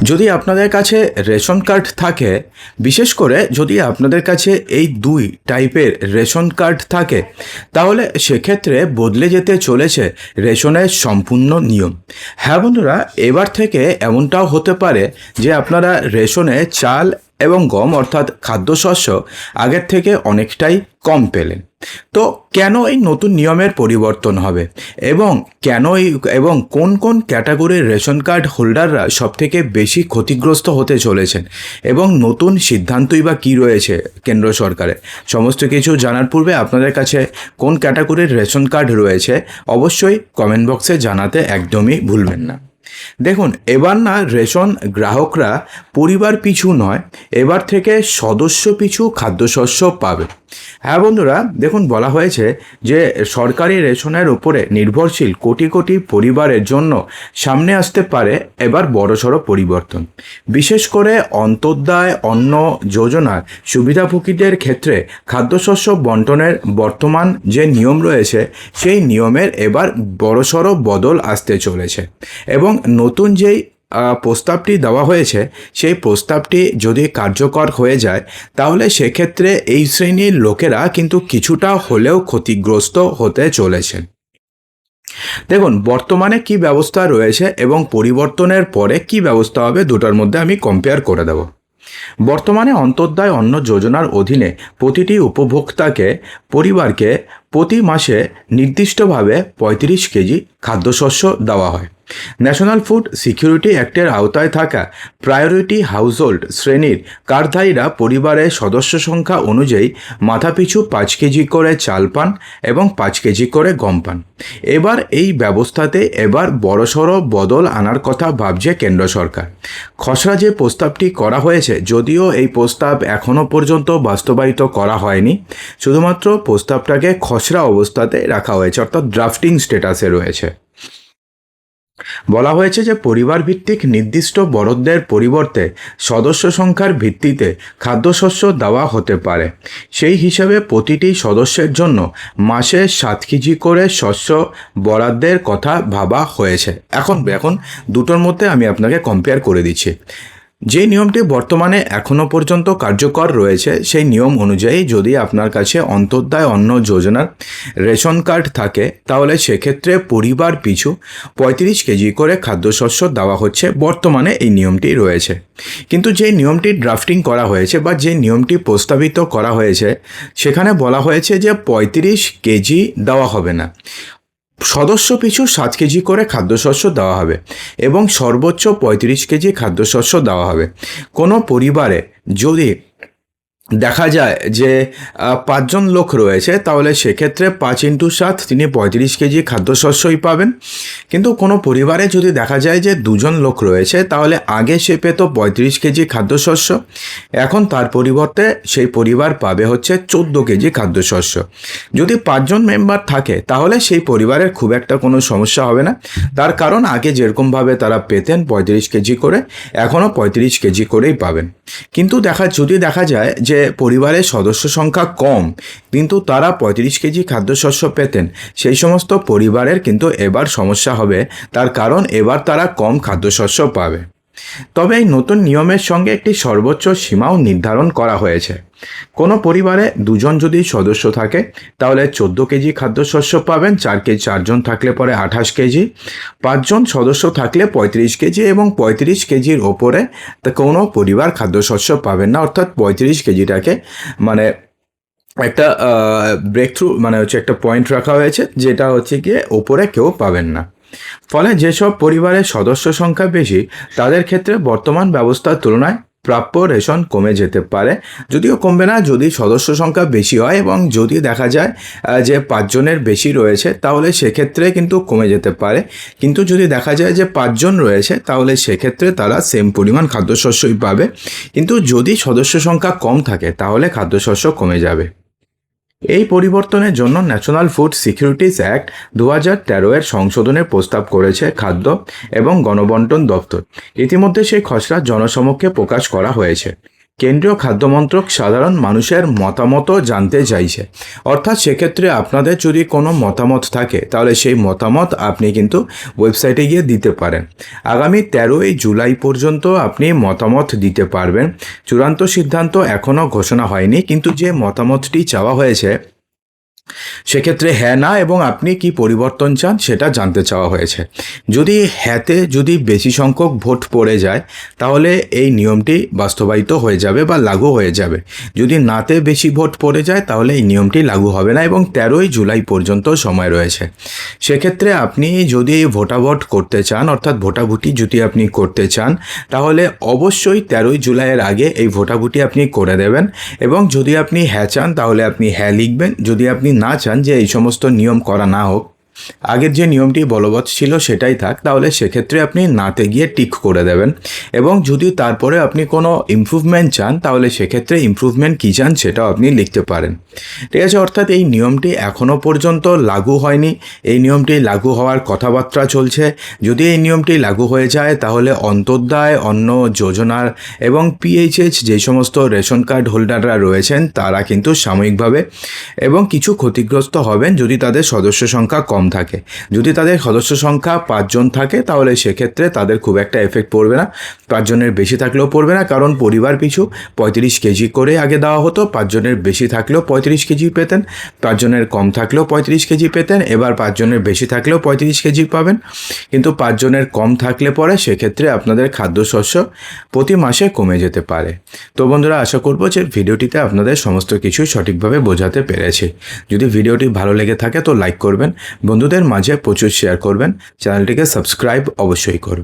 যদি আপনাদের কাছে রেশন কার্ড থাকে, বিশেষ করে যদি আপনাদের কাছে এই দুই টাইপের রেশন কার্ড থাকে, তাহলে সেক্ষেত্রে বদলে যেতে চলেছে রেশনের সম্পূর্ণ নিয়ম। হ্যাঁ বন্ধুরা, এবার থেকে এমনটাও হতে পারে যে আপনারা রেশনে চাল এবং গম অর্থাৎ খাদ্যশস্য আগের থেকে অনেকটাই কম পেলেন। তো কেন এই নতুন নিয়মের পরিবর্তন হবে এবং কোন কোন ক্যাটাগরির রেশন কার্ড হোল্ডাররা সবথেকে বেশি ক্ষতিগ্রস্ত হতে চলেছেন এবং নতুন সিদ্ধান্তই বা কী রয়েছে কেন্দ্র সরকারের, সমস্ত কিছু জানার পূর্বে আপনাদের কাছে কোন ক্যাটাগরির রেশন কার্ড রয়েছে অবশ্যই কমেন্ট বক্সে জানাতে একদমই ভুলবেন না। দেখুন, এবার না রেশন গ্রাহকরা পরিবার পিছু নয়, এবার থেকে সদস্য পিছু খাদ্যশস্য পাবে। হ্যাঁ বন্ধুরা, দেখুন বলা হয়েছে যে সরকারি রেশনের উপরে নির্ভরশীল কোটি কোটি পরিবারের জন্য সামনে আসতে পারে এবার বড়সড় পরিবর্তন। বিশেষ করে অন্তর্দায় অন্ন যোজনার সুবিধাভোগীদের ক্ষেত্রে খাদ্যশস্য বন্টনের বর্তমান যে নিয়ম রয়েছে সেই নিয়মের এবার বড়সড় বদল আসতে চলেছে এবং নতুন যেই প্রস্তাবটি দেওয়া হয়েছে সেই প্রস্তাবটি যদি কার্যকর হয়ে যায় তাহলে সেক্ষেত্রে এই শ্রেণীর লোকেরা কিন্তু কিছুটা হলেও ক্ষতিগ্রস্ত হতে চলেছে। দেখুন, বর্তমানে কি ব্যবস্থা রয়েছে এবং পরিবর্তনের পরে কি ব্যবস্থা হবে, দুটার মধ্যে আমি কম্পেয়ার করে দেব। বর্তমানে অন্তর্দায় অন্ন যোজনার অধীনে প্রতিটি উপভোক্তাকে পরিবারকে প্রতি মাসে নির্দিষ্টভাবে 35 কেজি খাদ্যশস্য দেওয়া হয়। ন্যাশনাল ফুড সিকিউরিটি অ্যাক্টের আওতায় থাকা প্রায়োরিটি হাউসহোল্ড শ্রেণীর কার্ডধারীরা পরিবারের সদস্য সংখ্যা অনুযায়ী মাথাপিছু 5 কেজি করে চাল পান এবং 5 কেজি করে গম পান। এবার এই ব্যবস্থাতে বড়সড় বদল আনার কথা ভাবছে কেন্দ্র সরকার। খসড়া যে প্রস্তাবটি করা হয়েছে, যদিও এই প্রস্তাব এখনও পর্যন্ত বাস্তবায়িত করা হয়নি, শুধুমাত্র প্রস্তাবটাকে খসড়া অবস্থাতে রাখা হয়েছে, অর্থাৎ ড্রাফটিং স্ট্যাটাসে রয়েছে। বলা হয়েছে যে পরিবার ভিত্তিক নির্দিষ্ট বরাদ্দের পরিবর্তে সদস্য সংখ্যার ভিত্তিতে খাদ্যশস্য দেওয়া হতে পারে। সেই হিসাবে প্রতিটি সদস্যের জন্য মাসে 7 কেজি করে শস্য বরাদ্দের কথা ভাবা হয়েছে। এখন দুটোর মধ্যে আমি আপনাকে কম্পেয়ার করে দিচ্ছি। যে নিয়মটি বর্তমানে এখনও পর্যন্ত কার্যকর রয়েছে সেই নিয়ম অনুযায়ী যদি আপনার কাছে অন্তর্দায় অন্ন যোজনার রেশন কার্ড থাকে তাহলে সেক্ষেত্রে পরিবার পিছু 35 কেজি করে খাদ্যশস্য দেওয়া হচ্ছে, বর্তমানে এই নিয়মটি রয়েছে। কিন্তু যে নিয়মটি ড্রাফটিং করা হয়েছে বা যে নিয়মটি প্রস্তাবিত করা হয়েছে সেখানে বলা হয়েছে যে 35 কেজি দেওয়া হবে না, সদস্য পিছু 7 কেজি করে খাদ্যশস্য দেওয়া হবে এবং সর্বোচ্চ 35 কেজি খাদ্যশস্য দেওয়া হবে। কোনো পরিবারে যদি দেখা যায় যে 5 জন লোক রয়েছে তাহলে সেক্ষেত্রে 5 × 7 তিনি 35 কেজি খাদ্যশস্যই পাবেন। কিন্তু কোনো পরিবারে যদি দেখা যায় যে 2 জন লোক রয়েছে তাহলে আগে সে পেত 35 কেজি খাদ্যশস্য, এখন তার পরিবর্তে সেই পরিবার পাবে হচ্ছে 14 কেজি খাদ্যশস্য। যদি 5 জন মেম্বার থাকে তাহলে সেই পরিবারের খুব একটা কোনো সমস্যা হবে না, তার কারণ আগে যেরকমভাবে তারা পেতেন 35 কেজি করে এখনও 35 কেজি করেই পাবেন। কিন্তু যদি দেখা যায় যে পরিবারের সদস্য সংখ্যা কম কিন্তু তারা 35 কেজি খাদ্যশস্য পেতেন, সেই সমস্ত পরিবারের কিন্তু এবার সমস্যা হবে, তার কারণ এবার তারা কম খাদ্যশস্য পাবে। তবে এই নতুন নিয়মের সঙ্গে একটি সর্বোচ্চ সীমাও নির্ধারণ করা হয়েছে। কোনো পরিবারে 2 জন যদি সদস্য থাকে তাহলে 14 কেজি খাদ্যশস্য পাবেন, 4 জন থাকলে পরে 28 কেজি, 5 জন সদস্য থাকলে 35 কেজি এবং 35 কেজির ওপরে কোনো পরিবার খাদ্যশস্য পাবেন না, অর্থাৎ 35 কেজিটাকে মানে একটা ব্রেক থ্রু একটা পয়েন্ট রাখা হয়েছে, যেটা হচ্ছে গিয়ে ওপরে কেউ পাবেন না। ফলে যেসব পরিবারের সদস্য সংখ্যা বেশি তাদের ক্ষেত্রে বর্তমান ব্যবস্থার তুলনায় প্রাপ্য রেশন কমে যেতে পারে, যদিও কমবে না যদি সদস্য সংখ্যা বেশি হয় এবং যদি দেখা যায় যে 5 জনের বেশি রয়েছে তাহলে সেক্ষেত্রে কিন্তু কমে যেতে পারে। কিন্তু যদি দেখা যায় যে 5 জন রয়েছে তাহলে সেক্ষেত্রে তারা সেম পরিমাণ খাদ্যশস্যই পাবে, কিন্তু যদি সদস্য সংখ্যা কম থাকে তাহলে খাদ্যশস্য কমে যাবে। এই পরিবর্তনের জন্য ন্যাশনাল ফুড সিকিউরিটিজ অ্যাক্ট 2013 এর সংশোধনের প্রস্তাব করেছে খাদ্য এবং গণবন্টন দপ্তর। ইতিমধ্যে সেই খসড়া জনসমক্ষে প্রকাশ করা হয়েছে। কেন্দ্রীয় খাদ্য মন্ত্রক সাধারণ মানুষের মতামতও জানতে চাইছে। অর্থাৎ সেক্ষেত্রে আপনাদের যদি কোনো মতামত থাকে তাহলে সেই মতামত আপনি কিন্তু ওয়েবসাইটে গিয়ে দিতে পারেন। আগামী 13ই জুলাই পর্যন্ত আপনি মতামত দিতে পারবেন। চূড়ান্ত সিদ্ধান্ত এখনও ঘোষণা হয়নি, কিন্তু যে মতামতটি চাওয়া হয়েছে সেক্ষেত্রে হ্যাঁ না এবং আপনি কি পরিবর্তন চান সেটা জানতে চাওয়া হয়েছে। যদি হ্যাঁতে যদি বেশি সংখ্যক ভোট পড়ে যায় তাহলে এই নিয়মটি বাস্তবায়িত হয়ে যাবে বা লাগু হয়ে যাবে। যদি নাতে বেশি ভোট পড়ে যায় তাহলে এই নিয়মটি লাগু হবে না এবং 13ই জুলাই পর্যন্ত সময় রয়েছে। সেক্ষেত্রে আপনি যদি ভোটাভোট করতে চান, অর্থাৎ ভোটাভুটি যদি আপনি করতে চান, তাহলে অবশ্যই 13ই জুলাইয়ের আগে এই ভোটাভুটি আপনি করে দেবেন। এবং যদি আপনি হ্যাঁ চান তাহলে আপনি হ্যাঁ লিখবেন। যদি আপনি না চান যে এই সমস্ত নিয়ম করা না হোক, আগের যে নিয়মটি বলবৎ ছিল সেটাই থাক, তাহলে সেক্ষেত্রে আপনি নাতে গিয়ে টিক করে দেবেন। এবং যদি তারপরে আপনি কোনো ইমপ্রুভমেন্ট চান তাহলে সেক্ষেত্রে ইমপ্রুভমেন্ট কী চান সেটাও আপনি লিখতে পারেন। ঠিক আছে, অর্থাৎ এই নিয়মটি এখনও পর্যন্ত লাগু হয়নি। এই নিয়মটি লাগু হওয়ার কথাবার্তা চলছে। যদি এই নিয়মটি লাগু হয়ে যায় তাহলে অন্তর্দায়, অন্ন যোজনার এবং পিএইচএইচ যে সমস্ত রেশন কার্ড হোল্ডাররা রয়েছেন তারা কিন্তু সাময়িকভাবে এবং কিছু ক্ষতিগ্রস্ত হবেন যদি তাদের সদস্য সংখ্যা কম থাকে। যদি তাদের সদস্য সংখ্যা 5 জন থাকে তাহলে সেক্ষেত্রে তাদের খুব একটা এফেক্ট পড়বে না। 5 জনের বেশি থাকলেও পড়বে না, কারণ পরিবার পিছু 35 কেজি করে আগে দেওয়া হতো। 5 জনের বেশি থাকলেও 35 কেজি পেতেন, 5 জনের কম থাকলেও 35 কেজি পেতেন। এবার 5 জনের বেশি থাকলেও 35 কেজি পাবেন, কিন্তু 5 জনের কম থাকলে পরে সেক্ষেত্রে আপনাদের খাদ্যশস্য প্রতি মাসে কমে যেতে পারে। তো বন্ধুরা, আশা করব যে ভিডিওটিতে আপনাদের সমস্ত কিছু সঠিকভাবে বোঝাতে পেরেছি। যদি ভিডিওটি ভালো লেগে থাকে তো লাইক করবেন, বন্ধুদের মাঝে প্রচুর শেয়ার করবেন, চ্যানেলটিকে সাবস্ক্রাইব অবশ্যই করবেন।